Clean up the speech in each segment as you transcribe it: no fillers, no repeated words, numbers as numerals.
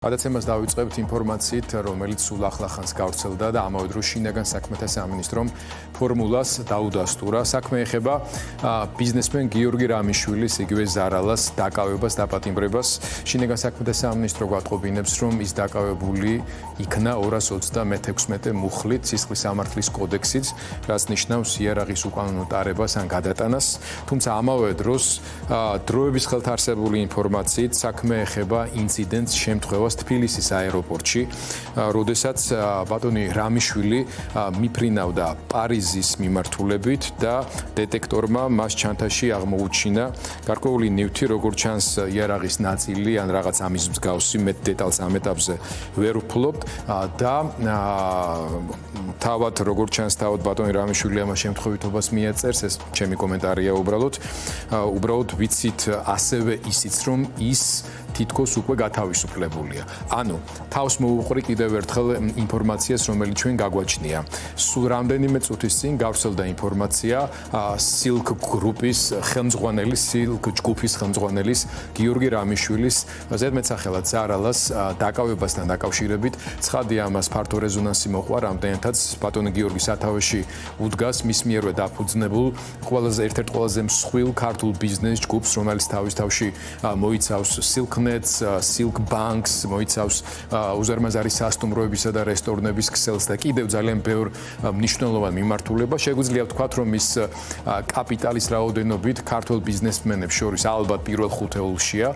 გადაცემას დავიწყებთ ინფორმაციით, რომელიც სულ ახლახანს გავრცელდა და ამავე დროს შინაგან საქმეთა სამინისტრომ ფორმულას დაუდასტურა. საქმე ეხება ბიზნესმენ გიორგი რამიშვილის იგივე ზარალას დაკავებას, დაპატიმრებას. შინაგან საქმეთა სამინისტრო გვატყობინებს, რომ ის დაკავებული იქნა 226 მუხლით სისხლის სამართლის კოდექსით, რაც ნიშნავს იარაღის უკანონო ტარებას ან გადატანას. თუმცა ამავე დროს დროების ხელთ არსებული ინფორმაციით საქმე ეხება ინციდენტს შემთხვევას თბილისის აეროპორტში, როდესაც ბატონი რამიშვილი მიფრინავდა პარიზის მიმართულებით და დეტექტორმა მას ჩანთაში აღმოუჩინა გარკვეული ნივთი, როგორც ჩანს იარაღის ნაწილი ან რაღაც ამის მსგავსი, მეტ დეტალს ამ ეტაპზე ვერ ვფლობთ და თავად როგორც ჩანს ბატონი რამიშვილი ამას შემთხვევითობას მიაწერს, ეს ჩემი კომენტარია უბრალოდ ვიცით ასევე ისიც, რომ ის თითქოს უკვე გათავისუფლებულია. ანუ თავს მოუყრი კიდევ ერთხელ ინფორმაციას, რომელიც ჩვენ გაგვაჩნია. სულ რამდენიმე წუთის წინ გავრცელდა ინფორმაცია Silk Group-ის ხელმძღვანელის, Silk ჯგუფის ხელმძღვანელის გიორგი რამიშვილის ზედმეტსახელად ზარალას დაკავებასთან დაკავშირებით. ცხადია, ამას ფართო რეზონანსი მოყვა, რამდენადაც ბატონი გიორგის სათავეში უდგას მის მიერვე დაფუძნებულ ერთ-ერთ ყველაზე მსხვილ ქართულ ბიზნეს ჯგუფს, რომელიც თავის თავში მოიცავს Silknets, Silk Banks, მოიცავს უზარმაზარი სასტუმროებისა და რესტორნების ქსელს და კიდევ ძალიან ბევრ მნიშვნელოვან მიმართულებას. შეგვიძლია ვთქვათ, რომ ის კაპიტალის რაოდენობით ქართულ ბიზნესმენებს შორის ალბათ პირველ ხუთეულშია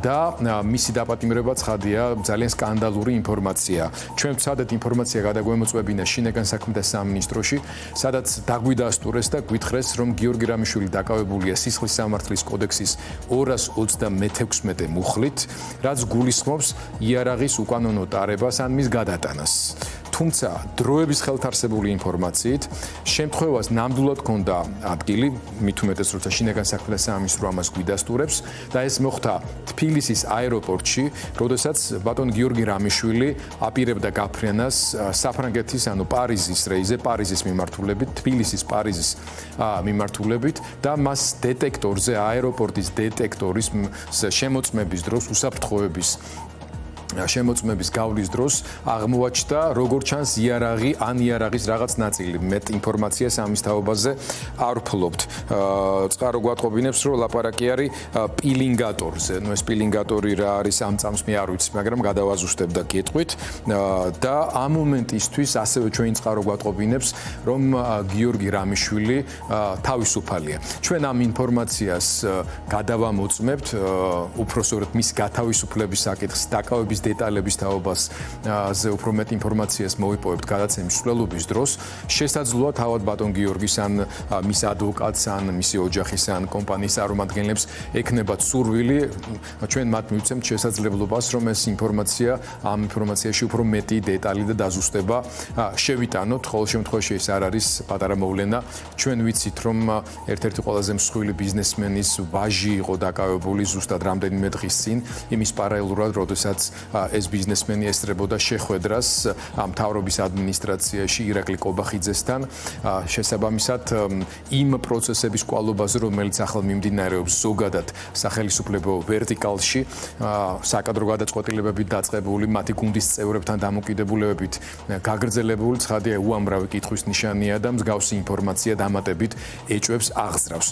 და მისი დაპატიმრება ცხადია ძალიან სკანდალური ინფორმაცია. ჩვენ ვცადეთ ინფორმაცია გადაგვემოწმებინა შინაგან საქმეთა სამინისტროში, სადაც დაგვიდასტურეს და გვითხრეს, რომ გიორგი რამიშვილი დაკავებულია სისხლის სამართლის კოდექსის 226 მუხლით, რაც გულისხმობს იარაღის უკანონო ტარებას ან მის გადატანას. თუმცა დროების ხელთ არსებული ინფორმაციით შემთხვევას ნამდვილად ჰქონდა ადგილი, მით უმეტეს როცა შინაგან საქმეთა სამინისტრო ამას გვიდასტურებს და ეს მოხდა თბილისის აეროპორტში, როდესაც ბატონ გიორგი რამიშვილი აპირებდა გაფრენას საფრანგეთის, ანუ პარიზის რეიზზე, პარიზის მიმართულებით, თბილისის პარიზის მიმართულებით და მას დეტექტორზე, აეროპორტის დეტექტორის შემოწმების დროს, უსაფრთხოების შემოწმების გავლის დროს აღმოაჩნდა როგორც ჩანს იარაღი ან იარაღის რაღაც ნაწილი. მეტ ინფორმაციას ამის თაობაზე არ ვფლობთ. წყარო გვატყობინებს, რომ ლაპარაკი არის პილინგატორზე. ეს პილინგატორი რა არის ამ წამს მე არ ვიცი, მაგრამ გადავაზუსტებ და გეტყვით და ამ მომენტისთვის ასევე ჩვენი წყარო გვატყობინებს, რომ გიორგი რამიშვილი თავისუფალია. ჩვენ ამ ინფორმაციას გადავამოწმებთ, უпроსორად მის გათავისუფლების საკითხს, დაკავების დეტალების თაობაზე უფრო მეტ ინფორმაციას მოვიპოვებთ გადაცემის მსვლელობის დროს. შესაძლოა თავად ბატონ გიორგის ან მის ადვოკატს ან მისი ოჯახის ან კომპანიის წარმომადგენლებს ექნებათ სურვილი, ჩვენ მათ მივცემთ შესაძლებლობას, რომ ეს ინფორმაცია ამ ინფორმაციაში უფრო მეტი დეტალი და დაზუსტება შევიტანოთ. ყოველ შემთხვევაში ეს არ არის პატარა მოვლენა. ჩვენ ვიცით, რომ ერთ-ერთი ყველაზე მსხვილი ბიზნესმენის ვაჟი იყო დაკავებული ზუსტად რამდენიმე დღის წინ, იმის პარალელურად, როდესაც ეს ბიზნესმენი ესწრებოდა შეხვედრას მთავრობის ადმინისტრაციაში ირაკლი კობახიძესთან. შესაბამისად, იმ პროცესების კვალობაზე, რომელიც ახლა მიმდინარეობს ზოგადად სახელმწიფო ვერტიკალში, საკადრო გადაწყვეტილებებით დაწყებული, მათი გუნდის წევრებთან დამოკიდებულებებით გაგრძელებული, ცხადია უამრავი კითხვის ნიშანია და მსგავსი ინფორმაცია დამატებით ეჭვებს აღძრავს.